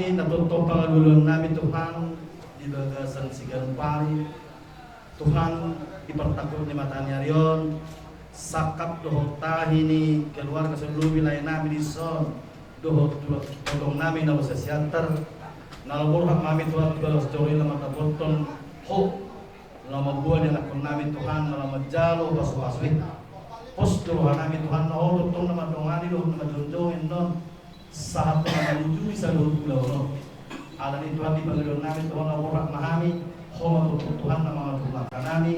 Natutup pangaguluhan namin Tuhan di bagasan sigang pari Tuhan ipertakut ni matanya riyon sakap dohot tahi ni keluar ke seluruh wilayah namin di son dohot tolong namin na sa siantar nalaburhak namin Tuhan balas story na matapunton ho na mabuhan yung akon namin Tuhan na majalo basu-basuin posturuhan namin Tuhan na holotong na madungani doon na madunjongin nun saat menuju bisa dulu no. Alam itu Tuhan di panggilan namin Tuhan na urak mahami, homa Tuhan na mga tulak kanami,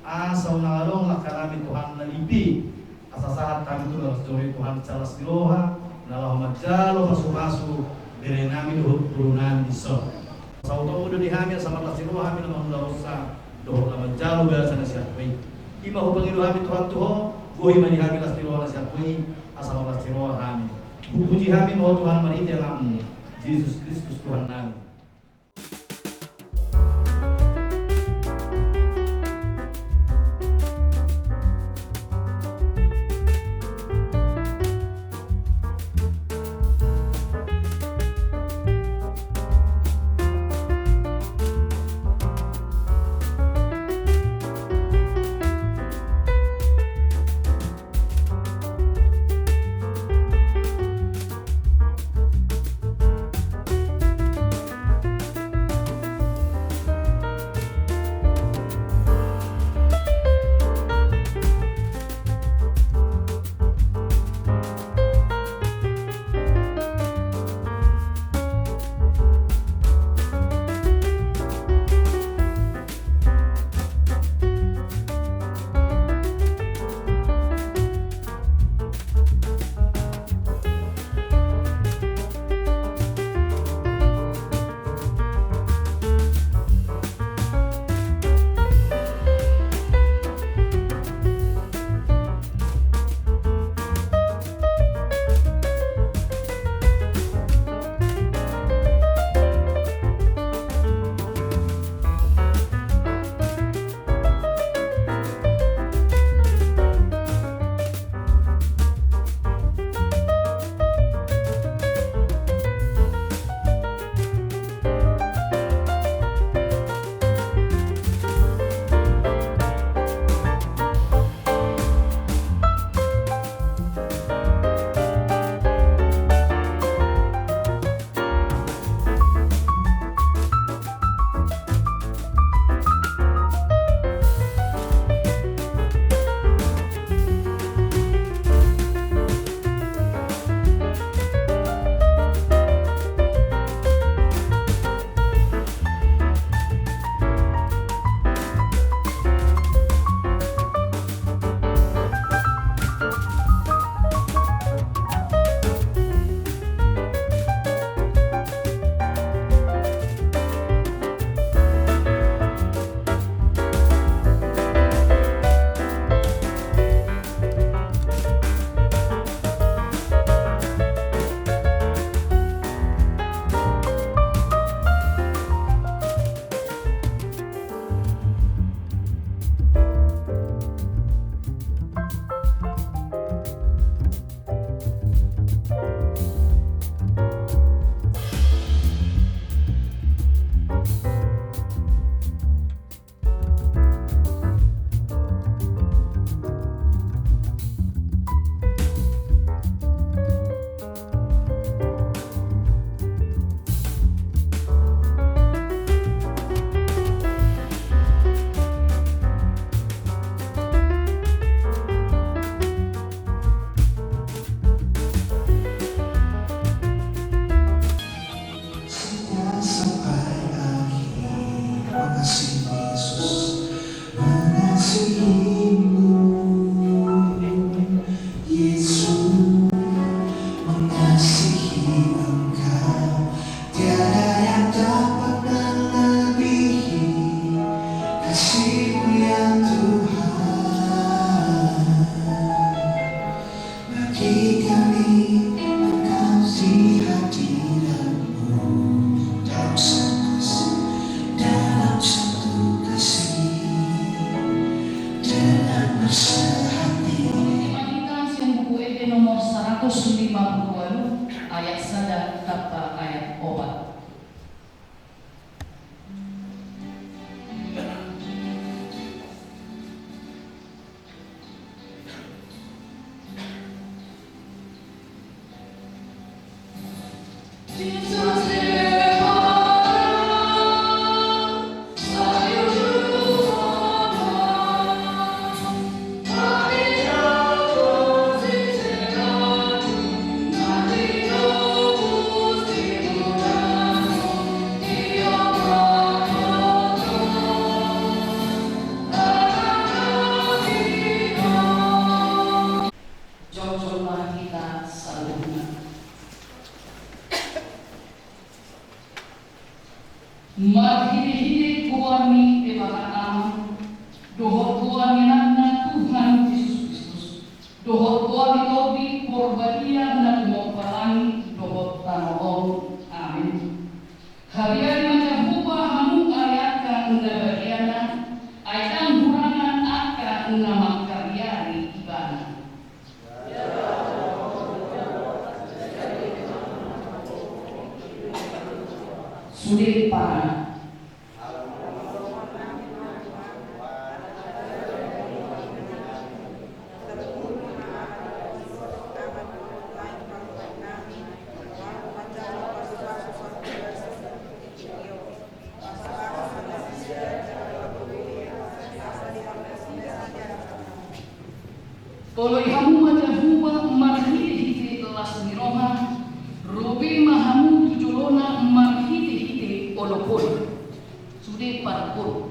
asaw na along lakanami Tuhan na lipi, asasahat kami Tuhan story Tuhan secara siloha, nalah majalo pasu-pasu, beri namin turunan iso. Sa utang udah dihamil sama tasiloha kami naman usa, doh na majalo biasa na siya kuy. Ima ho panggilan kami Tuhan tuho, buhi manihamil tasiloha na siya kuy, asal tasiloha kami. Puji kami bahwa Tuhan meniti dalam Yesus Kristus Tuhan kami. nomor 152 ayat 1 tanpa ayat 4. Jomjolah kita selanjutnya. Marhiri kuami ebakaan dohor kuami nana Tuhan Yesus Kristus dohor kuami tobi porbadia na kumopalangi dohor tanoon. Amin. Harian macam huba hamu ayaka na bariana ayang hurangan aka na makaryari ibana. Sudah para Toloi hamu aja huba marhiti hiti telas niroha robe mahamu tujolona marhiti hiti olopon sude parpon.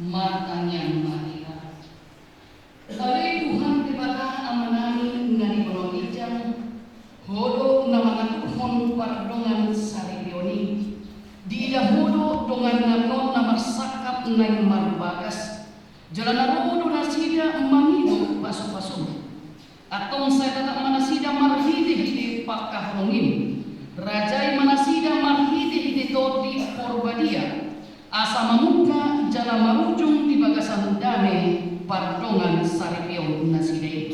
Matang yang mahira. Kali Tuhan tibata amanani ngani bolong ijang hodo namangan tuhon pardongan saribioni diida hodo dongan nanon namar sakap nai marubagas jalan hodo nasida manido pasu-pasu atong saya tetap manasida marhide hide pakah rongin rajai manasida marhide hide todi porbadia asa mamuka jala marujung di bagasan dame pardongan saripion nasidei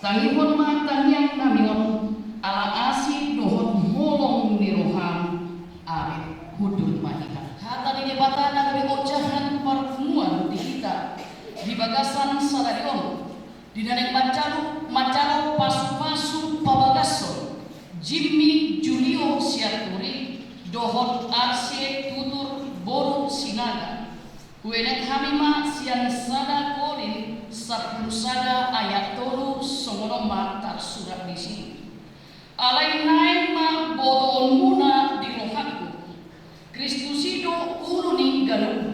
tangihon matan yang namion ala asi dohon molong niroham abe hudul mahika hata di debatan agak ocahan parfumuan di kita di bagasan salarion di nanek macalo pasu-pasu pabagason Jimmy Julio Siaturi dohon arse tutur boru sinaga kuenek hamima sian sada kolin sarpusada ayat tolu songonoma tar surat disi alai naik ma bodon muna di rohaku Kristusido uluni galuh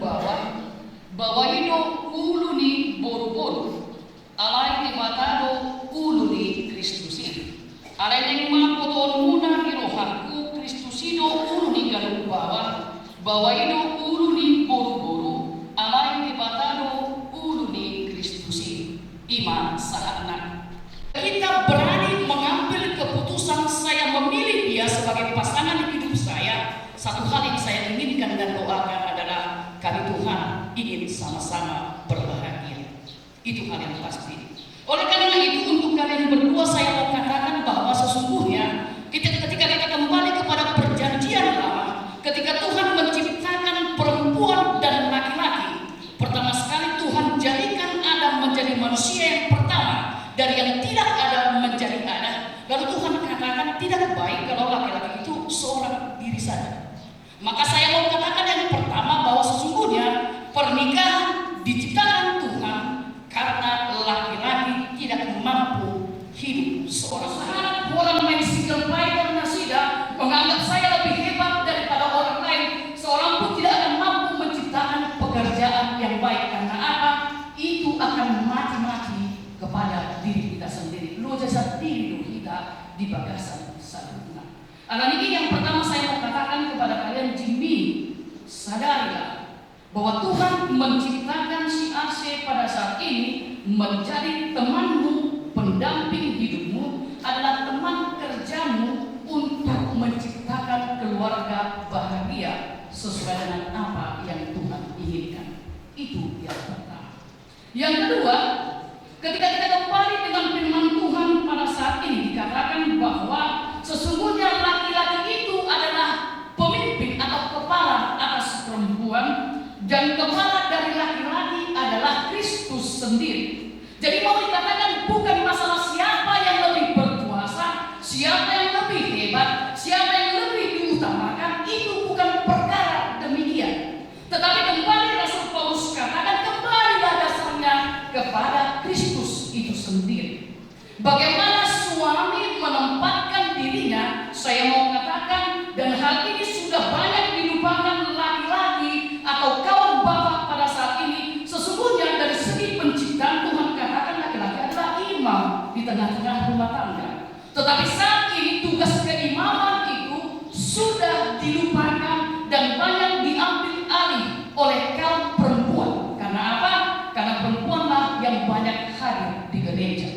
bawah ido uluni boru alai ibatado uluni Kristusi alai neng ma bodon muna di rohaku Kristusido uluni galuh bawah ido uluni boru alai ibatado uluni Kristusi iman sahakna. Kita berani mengambil keputusan saya memilih dia sebagai pasangan hidup saya. Satu hal yang saya inginkan dan doakan adalah kami Tuhan ingin sama-sama berbahagia. Itu hal yang pasti. Oleh karena itu untuk kalian berdua saya mau katakan bahwa sesungguhnya ketika kita kembali kepada perjanjian lama, ketika Tuhan menciptakan perempuan dan laki-laki, pertama sekali Tuhan jadikan Adam menjadi manusia yang pertama dari yang tidak ada menjadi ada. Lalu Tuhan katakan tidak baik kalau laki-laki itu seorang diri saja. Maka saya mau katakan yang pertama bahwa sesungguhnya pernikahan diciptakan Tuhan karena laki-laki tidak mampu hidup seorang. Orang main single player nasida menganggap saya lebih hebat daripada orang lain. Seorang pun tidak akan mampu menciptakan mati-mati kepada diri kita sendiri. Lo jasa diri lo kita di bagasan saduna. Anak ini yang pertama saya mau katakan kepada kalian, Jimmy, sadarilah bahwa Tuhan menciptakan si Arse pada saat ini menjadi temanmu, pendamping hidupmu, adalah teman kerjamu untuk menciptakan keluarga bahagia sesuai dengan apa yang Tuhan inginkan. Itu yang pertama. Yang kedua, ketika kita kembali dengan firman Tuhan pada saat ini dikatakan bahwa sesungguhnya laki-laki itu adalah pemimpin atau kepala atas perempuan, dan kepala dari laki-laki adalah Kristus sendiri. Jadi mau dikatakan bukan masalah siapa yang lebih berkuasa, siapa yang lebih hebat, siapa yang lebih diutamakan, itu bukan perkara demikian. Tetapi kembali Rasul Paulus katakan, kembalilah dasarnya kepada Kristus itu sendiri. Bagaimana suami menempatkan dirinya, saya mau katakan, dan hal ini sudah banyak dilupakan laki-laki atau kaum bapak pada saat ini. Sesungguhnya dari segi penciptaan Tuhan katakan laki-laki adalah imam di tengah-tengah rumah tangga. Tetapi saat ini tugas keimaman itu sudah dilupakan dan banyak diambil alih oleh kaum perempuan. Karena apa? Karena perempuanlah yang banyak hadir di gereja.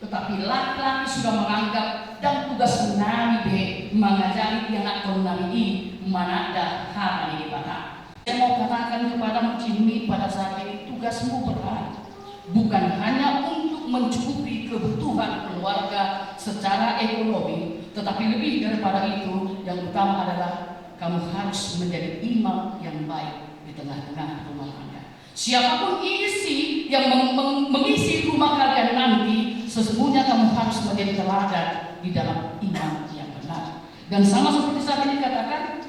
Tetapi laki-laki sudah menganggap dan tugas nami be mengajari yang akan nami mana ada hal ini bata. Saya mau katakan kepada Jimmy pada saat ini, tugasmu berat, bukan hanya untuk mencukupi kebutuhan keluarga secara ekonomi, tetapi lebih daripada itu, yang utama adalah kamu harus menjadi imam yang baik di tengah-tengah rumah tangga. Siapapun isi yang mengisi rumah kalian nanti, sesungguhnya kamu harus menjadi teladan di dalam iman yang benar. Dan sama seperti saat ini katakan,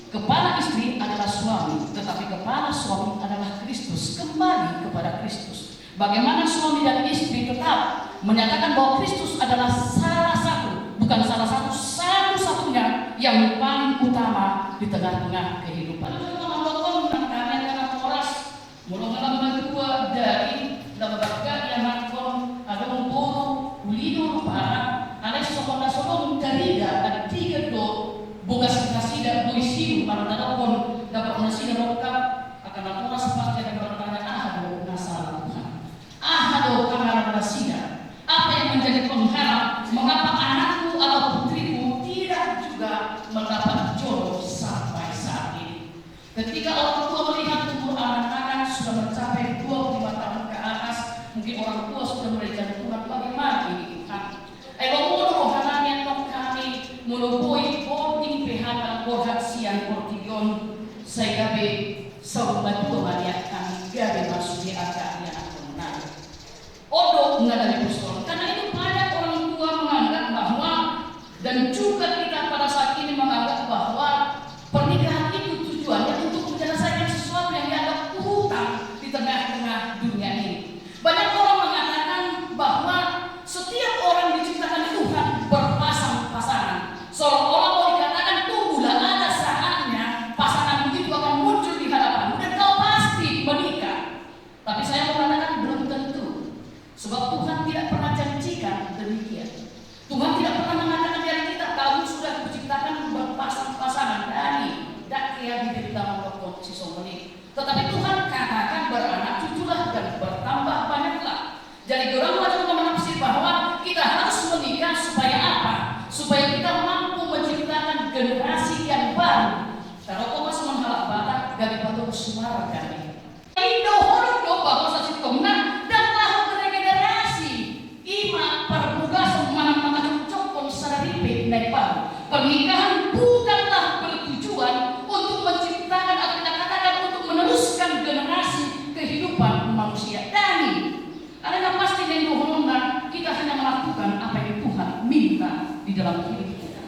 kepala istri adalah suami, tetapi kepala suami adalah Kristus. Kembali kepada Kristus. Bagaimana suami dan istri tetap menyatakan bahwa Kristus adalah salah satu, bukan salah satu, satu-satunya yang paling utama di tengah-tengah kehidupan. Mula-mula berdua dari lembaga yang makon ada umpur ulido para ada sekolah-sekolah dari ada 3 bogas kasida boisiu para dadapon dapat nasi lengkap akan ada sepas jadi bertanya ahado nasal Tuhan ahado kamar kasida apa yang menjadi penghalang mengapa anakku atau putriku tidak juga mendapat jodoh sampai saat ini. Ketika orang tua melihat umur anak-anak sudah mencapai 25 tahun ke atas, mungkin orang tua sudah memberikan Tuhan bagaimana ini Tuhan. Mulu rohananya nok kami mulupoi boarding PHK borhat siang portigon saya gabe sahabat tua banyak kami gabe masuk di agak yang menarik. Odo nggak dari persoalan karena itu banyak orang tua menganggap bahwa dan juga kita pada saat ini menganggap bahwa pernikahan itu tujuannya untuk menyelesaikan sesuatu yang dianggap hutang di tengah-tengah dunia ini. Banyak orang mengatakan bahwa setiap orang diciptakan Tuhan berpasang-pasangan. Seolah-olah mau dikatakan tunggulah ada saatnya pasangan itu akan muncul di hadapanmu dan kau pasti menikah. Tapi saya mengatakan belum tentu. Sebab Tuhan tidak pernah janjikan demikian. Tuhan tidak pernah mengatakan dari kita kamu sudah diciptakan berpasang-pasangan dari dakyat di dalam waktu si somoni. Tetapi Tuhan katakan beranak cuculah dan bertambah banyaklah. Jadi orang juga menafsir bahwa kita harus menikah supaya apa? Supaya kita mampu menciptakan generasi yang baru. Kalau kau masih menghalak batak dari batu suara kami. Indo horodo bahwa sasi komna dan tahu regenerasi ima perbugasan mana-mana cokon sararipe naik baru. Pernikahan bukanlah bertujuan untuk menciptakan atau kita katakan untuk meneruskan generasi kehidupan manusia. Dan ada pasti yang dohongan kita hanya melakukan apa yang Tuhan minta di dalam hidup kita.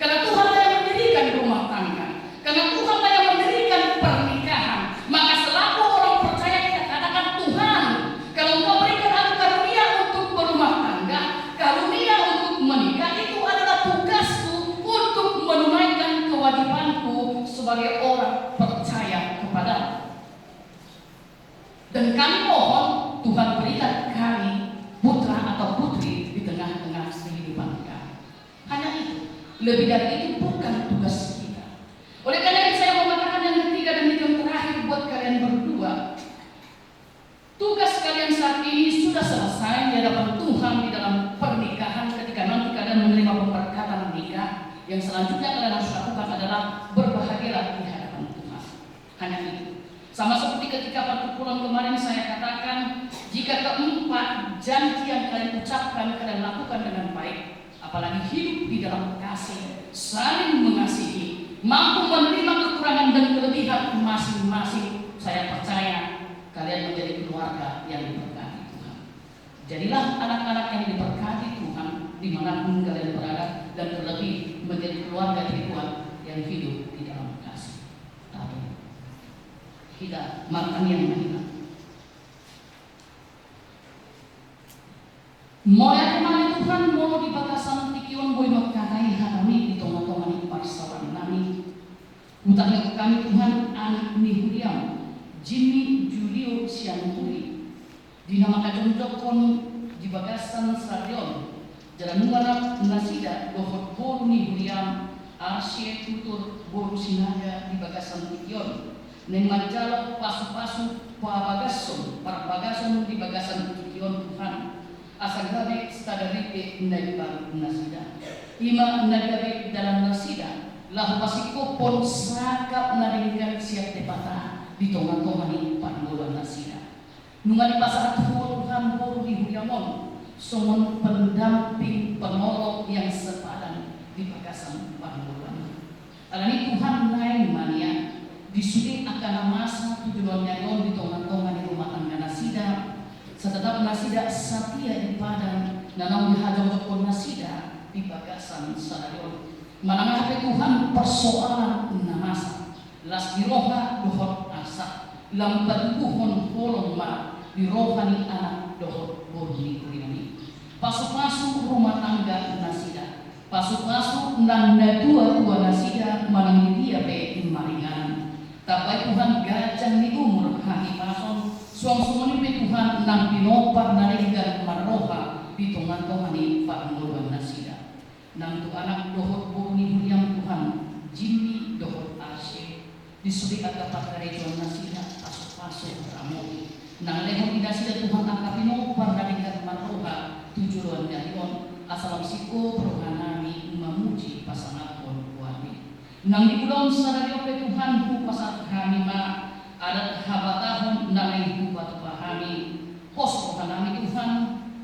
Karena Tuhan yang mendirikan rumah tangga, karena Tuhan yang mendirikan pernikahan, maka selaku orang percaya kita katakan Tuhan, kalau Engkau berikan aku karunia untuk berumah tangga, karunia untuk menikah, itu adalah tugasku untuk menunaikan kewajibanku sebagai orang percaya kepada-Mu. Dan kami mohon Tuhan berikan kami putra atau putri di tengah-tengah kehidupan kami. Hanya itu. Lebih dari itu bukan tugas kita. Oleh karena itu saya mau mengatakan yang ketiga dan yang terakhir buat kalian berdua. Tugas kalian saat ini sudah selesai di hadapan Tuhan di dalam pernikahan. Ketika nanti kalian menerima pemberkatan nikah, yang selanjutnya kalian harus lakukan adalah berbahagialah di hadapan Tuhan. Hanya itu. Sama seperti ketika perkumpulan kemarin saya katakan, jika keempat janji yang kalian ucapkan kalian lakukan dengan baik, apalagi hidup di dalam kasih, saling mengasihi, mampu menerima kekurangan dan kelebihan masing-masing, saya percaya kalian menjadi keluarga yang diberkati Tuhan. Jadilah anak-anak yang diberkati Tuhan dimanapun kalian berada, dan terlebih menjadi keluarga Tuhan yang hidup di dalam kasih. Tapi tidak makan yang mahina. Moya kemana Tuhan mau di bakasan tikion boy makakai hanami di tonga-tonga ni parsawan nami. Utangnya kami Tuhan anak ni Huriam, Jimmy Julio Sianturi. Dinamakan jonjokon di bagasan stadion. Jalan Nuara Nasida dohot boru ni Huriam, Arsye tutur boru sinaga di bagasan tikion. Neng majalok pasu-pasu pabagason, para bagason di bagasan tikion Tuhan. Asagabe stadaripe nagbar nasida. Ima nagabe dalam nasida. Lahu pasiko pon sakap naringkan siap tepata di tonga-tonga ni panggolo nasida. Nungali pasar Tuhan boru di Huriamon. Somon pendamping penolong yang sepadan di bagasan panggolo. Alani Tuhan lain mania. Disudi akan masa tujuannya yon di tonga-tonga di rumah tangga nasida. Setetap nasida satia di padang, nanau dihajong dokon nasida di bagasan stadion. Mananggapi Tuhan persoalan namasa, las diroha dohot asa, lambat buhon holong ma dirohani anak dohot borni kurinani. Pasu-pasu rumah tangga nasida, pasu-pasu nang dua nasida manang dia be maringan. Tapai Tuhan gajang di umur haki pason. Suang-suang ini Tuhan nang pinopar narigan maroha di tongan-tongan ni pangguluan nasida. Nang tu anak dohot buruni Huriam Tuhan Jimmy dohot Arsye disuri agak pakarejuan nasida pasuk-pasuk ramoi. Nang lehon di nasida Tuhan angka pinopar narigan maroha tujuan jarion asal siko perohanami memuji pasangan kuami. Nang di bulan sarariope Tuhan ku pasang kami ma adat habatahun nalai bupatu pahami pos rohanami Tuhan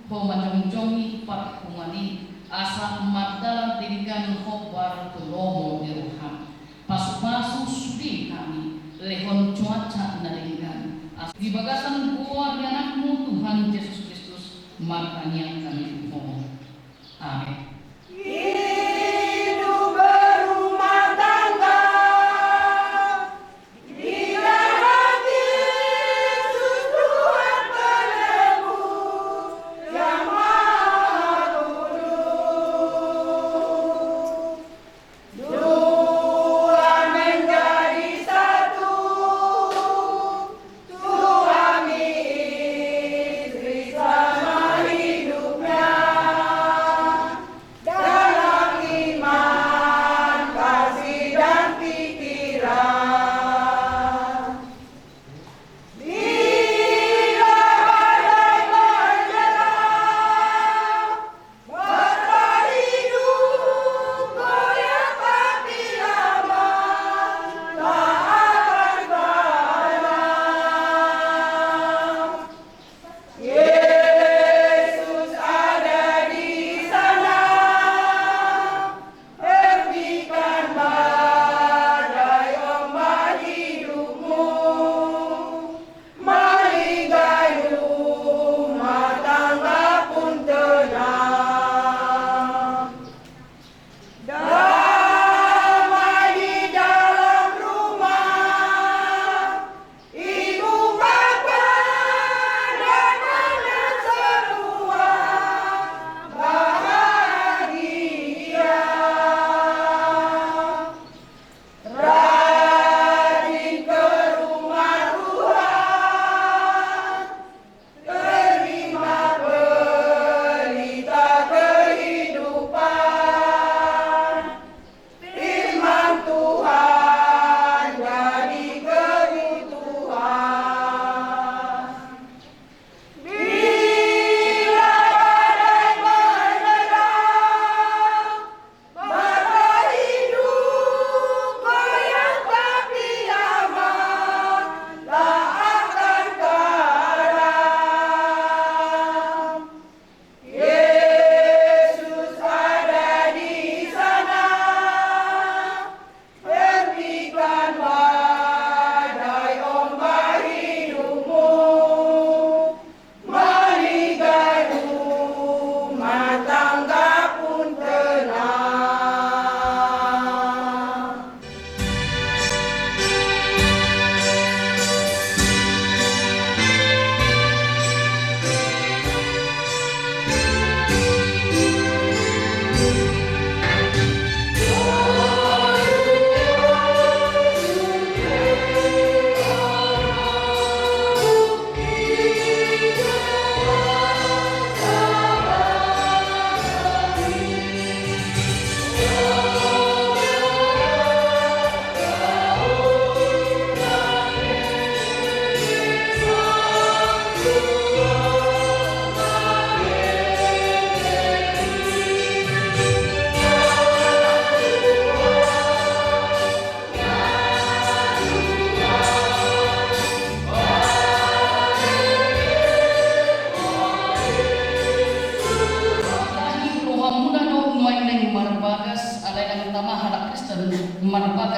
ho manjong-jongi par kumani asa madalam dirikan khobar tulomo diruham pasu-pasu sudi kami lehon cuaca nalingan di bagasan gua anakmu Tuhan Yesus Kristus makanya kami mohon. Amin.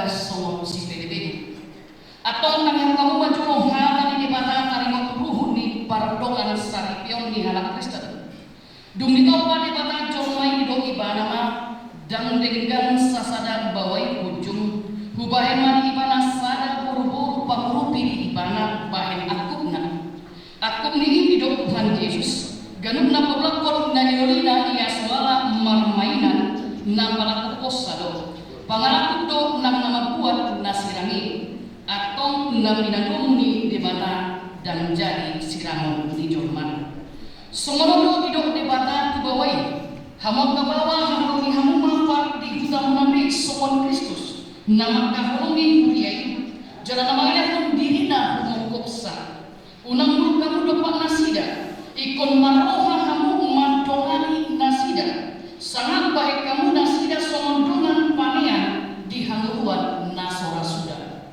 somong si PDB. Atong nang kamu majulong hata ni bata tarimot ruhun ni pardongan saripion ni halak Kristen. Dumito pa ni bata jomay do ibana ma dang deggan sasada bawai ujung hubahen man ibana sada buru-buru pamurupi di ibana bahen akup ni hidup Tuhan Yesus ganun na pablakot na niolina iya suala marmainan na palakukos sado pangalakot do nang namabuat na sirangi atong na pinagumuni di bata dan jadi sirangon ni Jorman sumunod hidup di bata tubaway hamon kabawa hamon hamumapar di gudang nabi sumon Kristus na magkahulungi kuliyay jalan namanya pun diri na humukopsa unang grup kamu dapat nasida ikon maroha kamu mandongani nasida sangat baik kamu nasida somondongan panean di hanguruan nasora sudah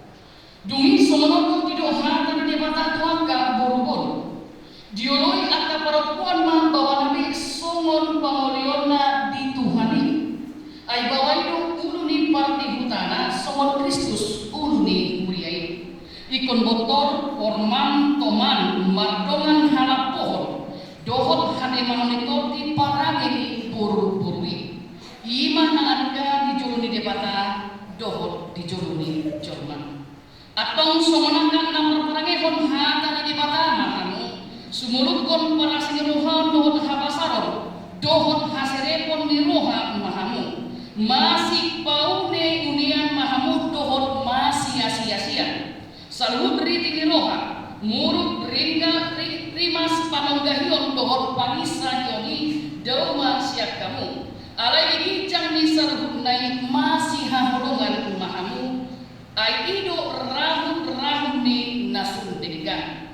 dungi somonoto tidak hata di debata tuaka boro-boro dioloi aka perempuan ma bawa nabi somon pangoliona di Tuhani ay bawaido uluni parti hutana somon Kristus uluni kuriai ikon botol orman toman mardongan halap pohon dohot hane manonitorti parageni buru-burui ima anda dijuluni debata dohot dijuluni Jorman atong somonakan namar parangehon hata di debata makamu sumulukon para siniruhan dohot habasaron dohot haserepon niroha mahamu masih paune unian mahamu dohot masih sia-sia saluhut riti niroha muruk ringga rimas panonggahion dohot panisa yoni dauma siap kamu alai gijang ni saluhut nai masih hahulungan mahamu ai ido rahut ni nasun denigan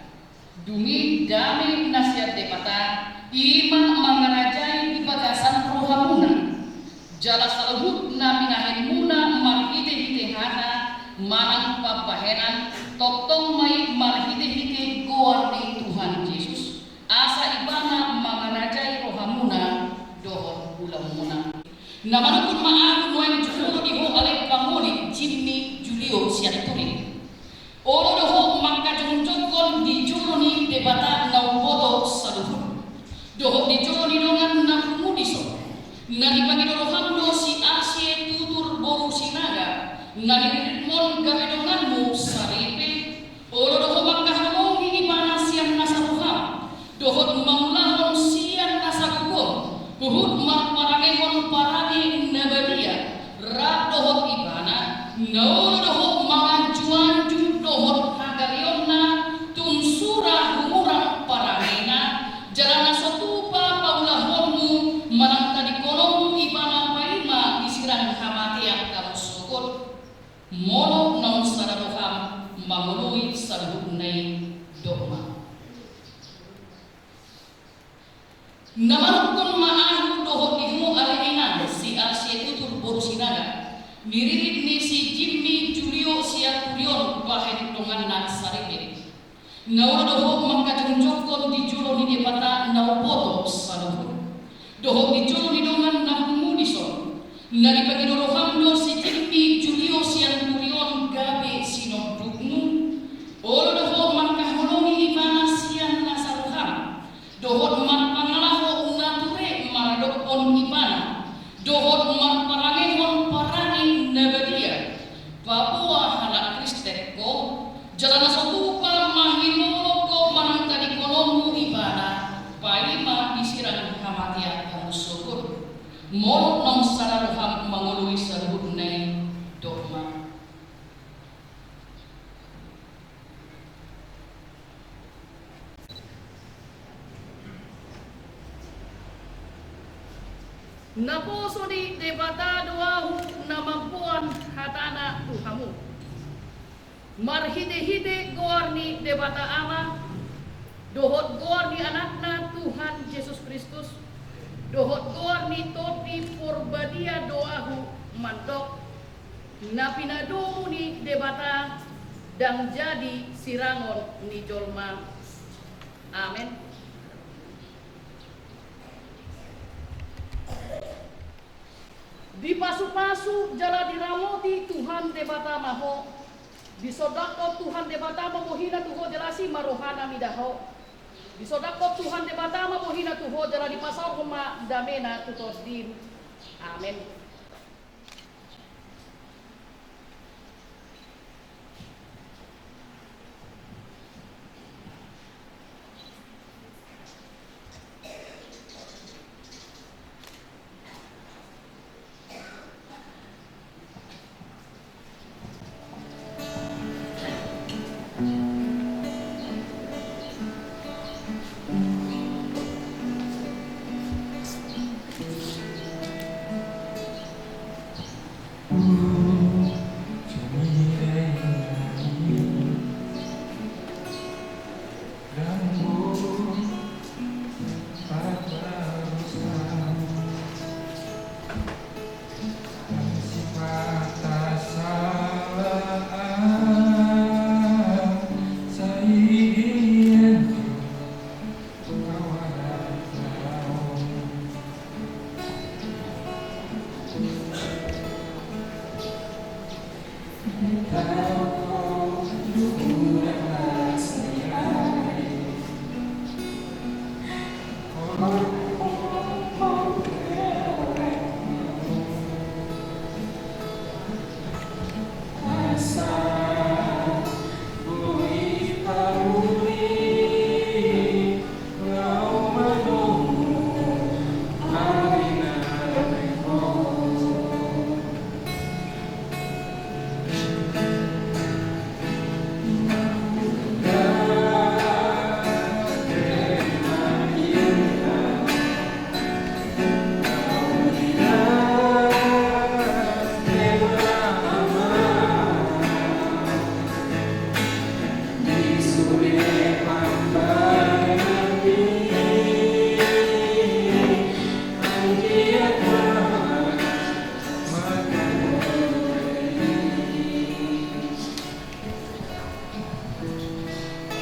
dungi dami nasihat depata ima mangarajai di bagasan rohamuna jala saluhut na minahemuna marhite-hite hana manang pabahenan toktong mai marhite-hite goarni Tuhan Yesus asa ibana mangarajai rohamuna dohon ulamuna namanukun maaf noen juhul iho alek pamuli Jimmy Julio siaturi olo doho makajong-jongkon dijuluni debata nauboto saluhut doho dijuluni dongan nakumudiso nani pagidorohamdo si Asie tutur boru sinaga nani ritmon gabedonganmu saripe olo doho makahalongi ibana siang nasaruham dohot mangulahon siang nasagugom uhud marparangehon parage nabadia rak dohot ibana naolo doho mangajuan dohot hagalionna tumsura humurang parangena jalana sotupa paulahonmu manang tadi kolom ibana paima disiran hamatiak kamu sukut mono naun sararoham mangului sarhunai dogma namanukun maahu dohot ihu alina si Asie tutur borusinaga miririt ni si Jimmy Julio siaturion bahen dongan nak sarike ngau doho makajong-jongkon di julo ni debata naupoto saluhut doho di julo ni dongan nakumudison nari pagidorohamdo si Jimmy Julio siaturion gabe sinodugmu olo doho makaholongi ibana sian nasaruham doho makpangalaho unature maradokon ibana doho makparangehon parani nabadia Papua halak Kristeko jalana sotupa mahilolo ko manang tadi kolommu ibana paima disiran hamatia kamu syukur mon nom sararoham mangului sarhut nai dogma naposo di debata doahu namampuan hatana tuhamu marhide-hide goarni debata ama dohot goarni anakna Tuhan Yesus Kristus dohot goarni toti purbadia doahu mandok napinadomu ni debata dan jadi sirangon ni jolma amin. Di pasu-pasu jala diramoti Tuhan debata maho. Di sodako Tuhan debata mohina tuho jelasi marohana midaho. Di sodako Tuhan debata mohina tuho jala di pasar homa damena tutosdin. Amin.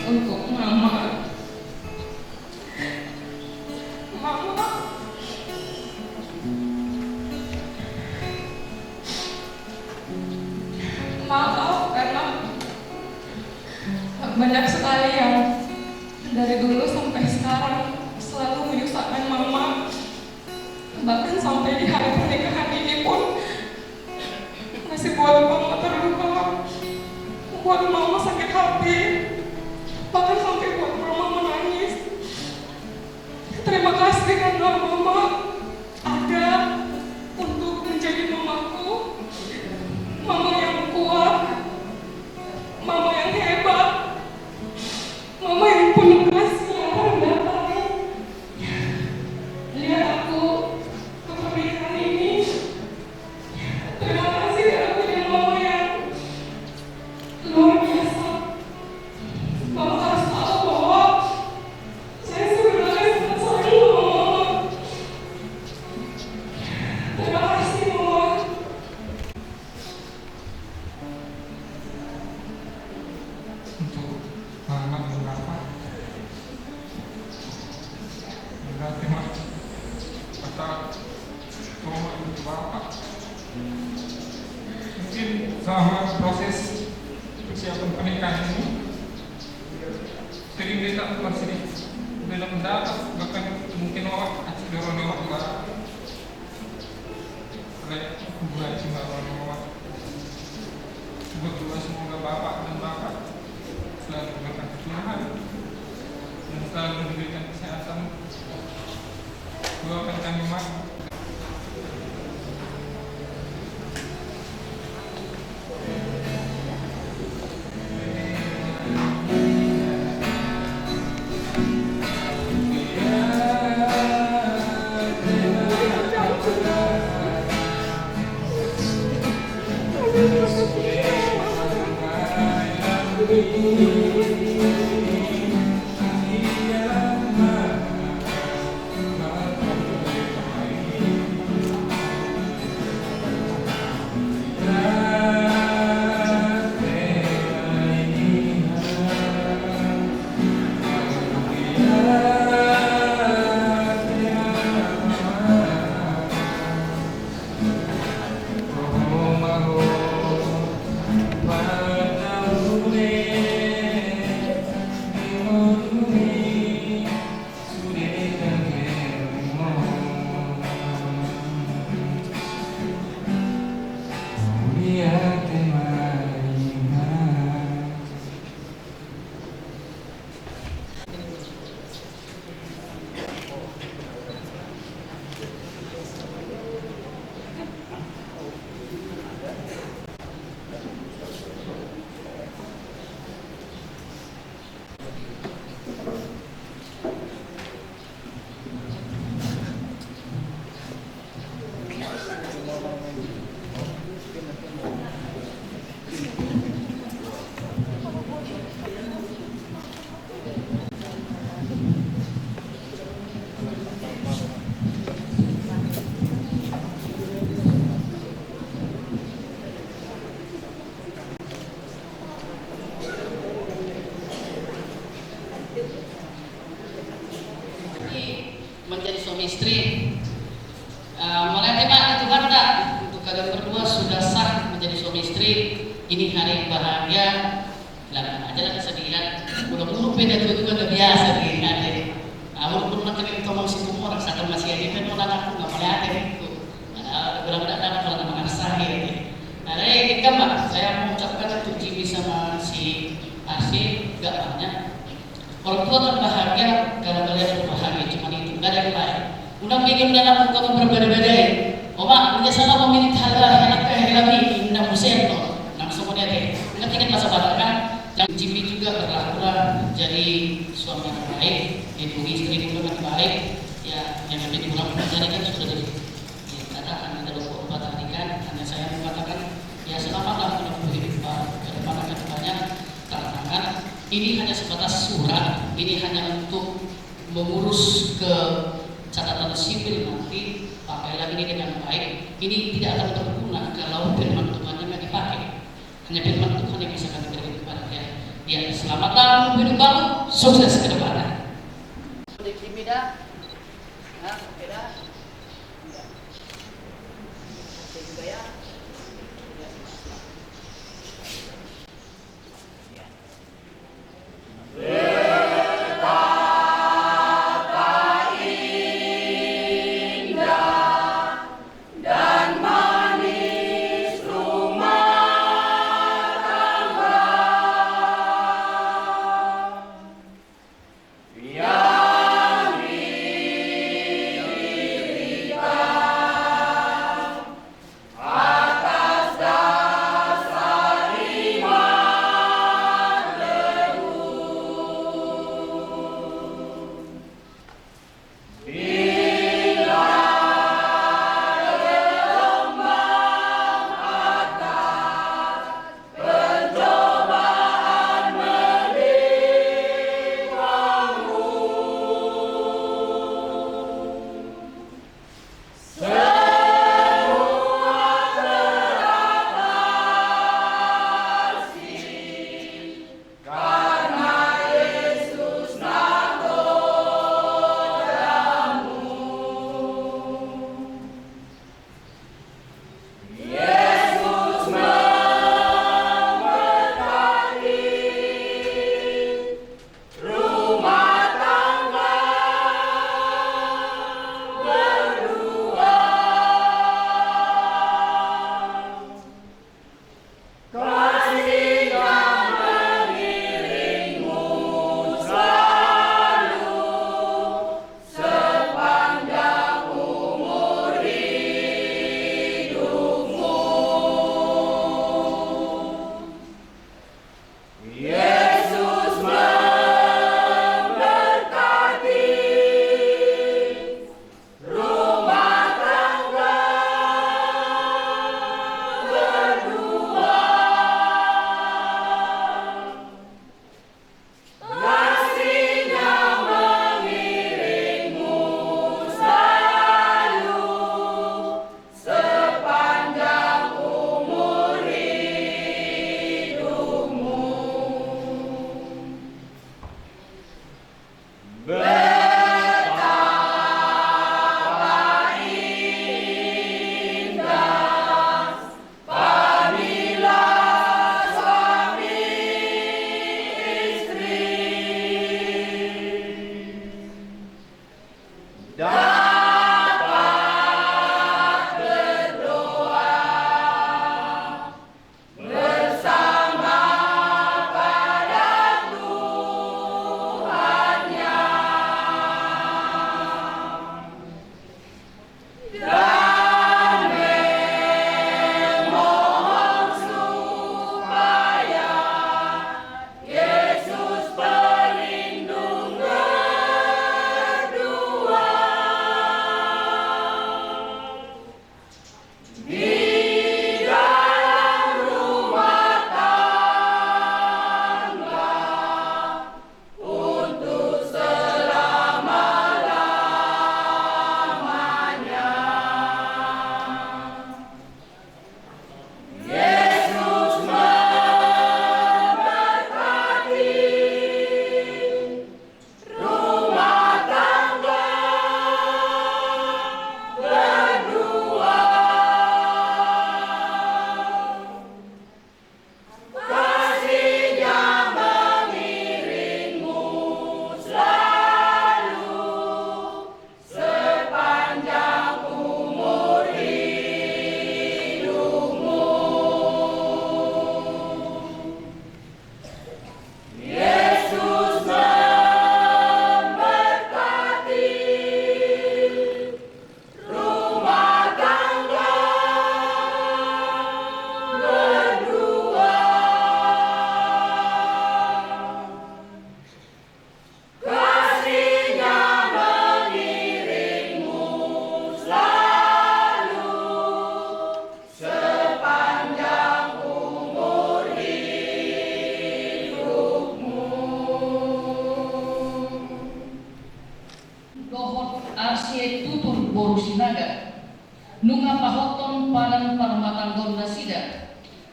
Untuk mama. Mama. Maaf karena banyak sekali yang dari dulu sampai sekarang selalu menyusahkan mama. Bahkan sampai di hari pernikahan ini pun masih buat mama terluka, buat mama sakit hati, bahkan sampai buat mama menangis. Terima kasih karena mama ada untuk menjadi mamaku, mama yang kuat, mama yang hebat, mama yang penuh kasih yang rendah hati. Lihat aku ke pernikahan ini. Terima kasih aku punya mama yang luar biasa. Mama harus tahu bahwa saya sebenarnya sangat sayang sama mama. Terima kasih mama. Untuk mama dan bapak berarti mah kata mama dan bapak mungkin selama proses persiapan pernikahan ini sering kita masih belum mendapat, bahkan mungkin orang kasih dorong juga kayak buat cuma orang berdua. Semoga bapak dan bapak selalu berkati Tuhan dan selalu diberikan kesehatan. Doakan kami Mas. Menjadi suami istri, mulai tema Tuhan tak untuk kalian berdua sudah sah menjadi suami istri. Ini hari yang bahagia. Lah aja lah kesedihan. Mudah-mudahan beda itu udah biasa di ada. Walaupun nak kalian ngomong si umur, saat masih ada kan orang aku nggak boleh ada itu. Benar-benar ada kalau nama sah ini. Nah, kita mbak, saya mengucapkan untuk Jimmy sama si Arsi gak banyak. Orang tua kan bahagia karena kalian berbahagia, cuma itu, gak ada yang lain. Undang ingin dalam kamu berbeda-beda. Oma, punya salah memilih hal enak kehilami, indah musim loh. Langsung dia deh. Ingat ingat masa kan? Yang Jimmy juga berlakulah jadi suami yang baik, itu istri pun yang baik. Ya, yang lebih kurang menjadi kan sudah jadi. Ya, katakan kita lupa obat tadi kan, hanya saya mengatakan ya selamatlah untuk kehidupan ke depan akan banyak tantangan. Ini hanya sebatas surat, ini hanya untuk mengurus ke catatan sipil nanti, pakailah ini dengan baik. Ini tidak akan berguna kalau firman Tuhan yang dipakai. Hanya firman Tuhan yang bisa kami berikan kepada dia. Ya, selamatlah hidup kamu, sukses ke depan. Tidak, ya, beda. Juga ya.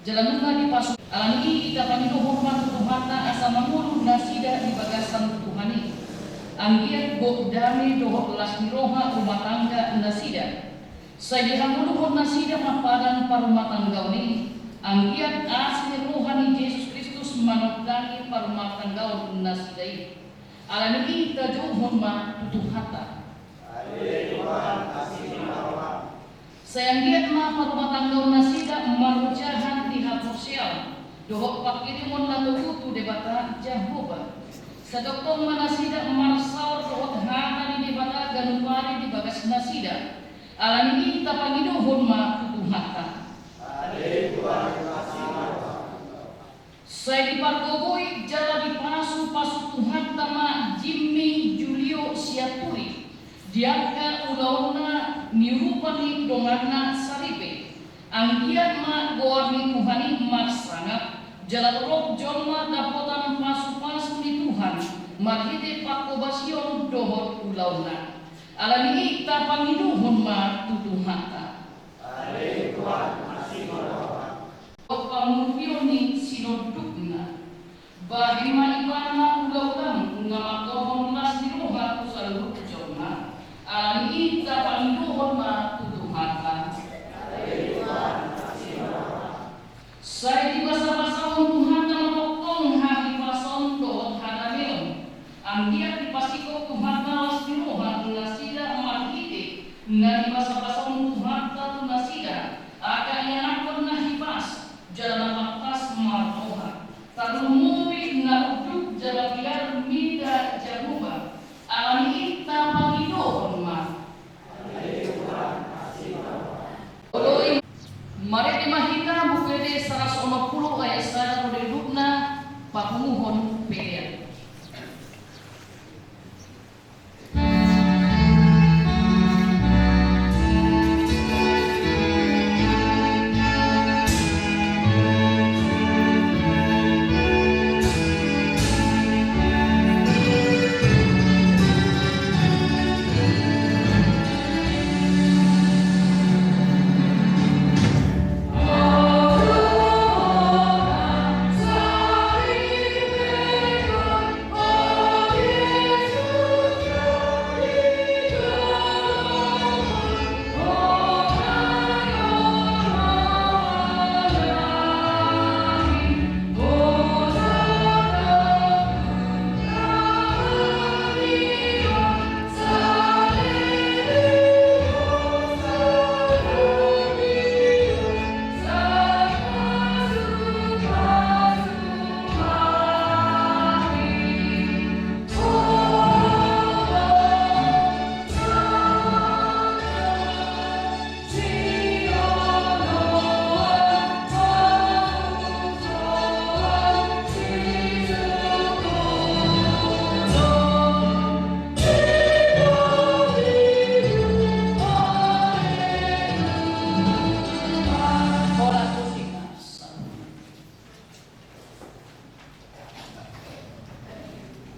jalan nga di pasu alam ini kita pangido hormat Tuhana asa mangulu nasida di bagasan Tuhani anggiat go dami dohot las niroha rumah tangga nasida saya hangulu nasida mapadan parumah tangga ini anggiat asli rohani Yesus Kristus manutani parumah tangga nasida ini alam ini kita jauh hormat Tuhata saya lihat ma parumah tangga nasida marujahan di hal sosial dohok pakirimon na tugutu debata Jehovah sa doktong manasida marsawar dohok hana di debata ganupari di bagas nasida alam ini kita pangidohon ma tutuhata saya dipargogoy jala di pasu Tuhan tama Jimmy Julio Siaturi diangka ulauna nirupani donganna saripe anggiat ma goarni Tuhani maksana jalan rok jolma dapotan pasu ni Tuhan maghite pakobasion dohot ulauna alam ini kita pangiduhon ma tutuhata pamurpioni sinodukna bahima ibana ulaulam ngamakohon las diroha kusaluruk jolma alam ini kita pangiduhon ma tutuhata saya di basa-basa Tuhan dalam tokong hari pason dot hanameon anggiat di pasiko Tuhan nawas diroha nasida marhite na di basa-basa Tuhan tatu nasida agaknya nakon na hipas jalan mapas martoha tarumuri na uduk jalan biar mida jaruba alam kita pangidohon ma mari dimahita bukede 150 ayat 1 dari Lukna pakumuhon pedian.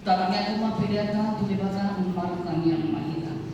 Tarangnya rumah pedata tu dibata marukan yang mahita.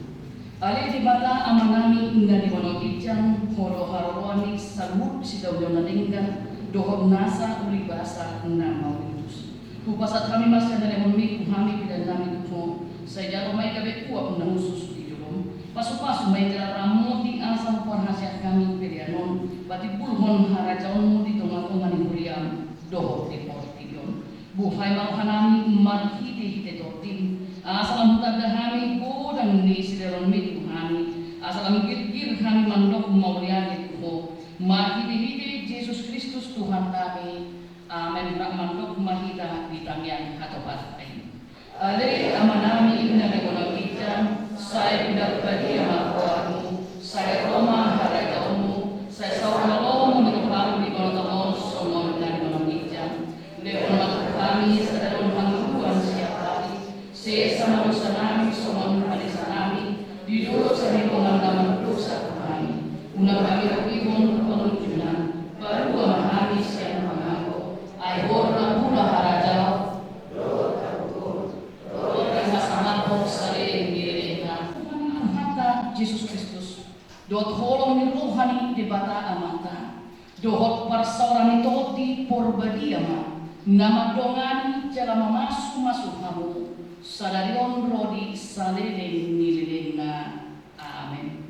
Ali dibata amanami inga di monokicang holo harwani sabut sida udona dengga dohom nasa uli bahasa na mauritus. Kupasat kami masih ada lemon kami bidan nami tuho. Saya jatuh mai kabe kuap na usus di jolom. Pasu-pasu mai jala ramoti asam puan hasiat kami perianon. Bati pulhon harajaon di tonga-tonga ni huriam doho di portigion. Buhay maruhanami marhiti-hiti tortin asalam hutagahami bodang ni sidaron mi Tuhani asalam gir-gir kami mandok mauliani Tuho marhiti-hiti Yesus Kristus Tuhan kami amen mandok mahita ditangyan hatopat ain ale amanami inna begonang kijang saya pindah bagi amakuamu saya Roma haragamu saya sauralomu menupamu di konotamon somon dari gonang kijang leon kami sedang pangkuan siap hari sesama dosa nami somon hadisa nami di dulu seni pengantaman dosa kami unang kami rukibon penunjunan baru memahami siapa mengaku aibor pula harajau sama saling direka Yesus Kristus dot holong ni rohani debata amata dohot seorang itu di Porbadiama, nama dongan jala masuk hamu, sadarion rodi saleleng nililenga. Amin.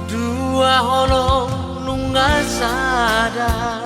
Dua holo nunga sada